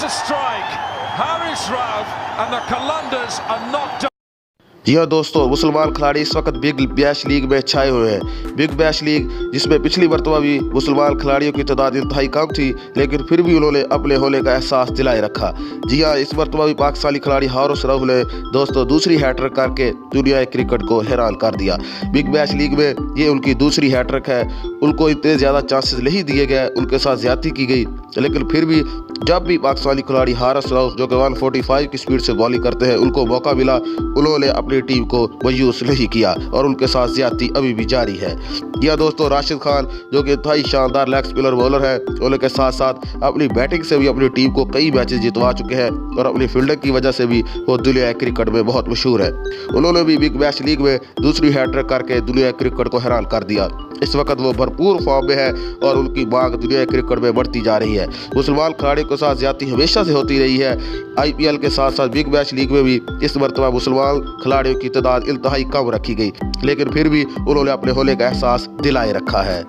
a strike. Haris Rauf and the Qalandars are not done. जी हाँ दोस्तों, मुसलमान खिलाड़ी इस वक्त बिग बैश लीग में छाए हुए हैं। बिग बैश लीग जिसमें पिछली मरतबा भी मुसलमान खिलाड़ियों की तादाद इंतहाई कम थी, लेकिन फिर भी उन्होंने अपने होने का एहसास दिलाए रखा। जी हाँ, इस मरतबा भी पाकिस्तानी खिलाड़ी हारिस रऊफ ने दोस्तों दूसरी हैट्रिक करके दुनिया क्रिकेट को हैरान कर दिया। बिग बैश लीग में ये उनकी दूसरी हैट्रिक है। उनको इतने ज़्यादा चांसेस नहीं दिए गए, उनके साथ ज्यादती की गई, लेकिन फिर भी जब भी पाकिस्तानी खिलाड़ी हारिस रऊफ जो कि 145 की स्पीड से बॉलिंग करते हैं उनको मौका मिला, उन्होंने अपनी टीम को मायूस नहीं किया और उनके साथ ज्यादती अभी भी जारी है। यह दोस्तों राशिद खान जो कि इंतहाई शानदार लेग स्पिनर बॉलर है, उनके साथ साथ अपनी बैटिंग से भी अपनी टीम को कई मैचेस जितवा चुके हैं और अपनी फील्डिंग की वजह से भी वो दुनिया क्रिकेट में बहुत मशहूर है। उन्होंने भी बिग बैश लीग में दूसरी हैट्रिक करके दुनिया क्रिकेट को हैरान कर दिया। इस वक्त वो भरपूर फॉर्म में है और उनकी मांग दुनिया क्रिकेट में बढ़ती जा रही है। मुसलमान खिलाड़ियों के साथ ज्यादती हमेशा से होती रही है। IPL के साथ साथ बिग बैश लीग में भी इस मरतबा मुसलमान खिलाड़ियों की तादाद इंतहाई कम रखी गई, लेकिन फिर भी उन्होंने अपने होने का एहसास दिलाए रखा है।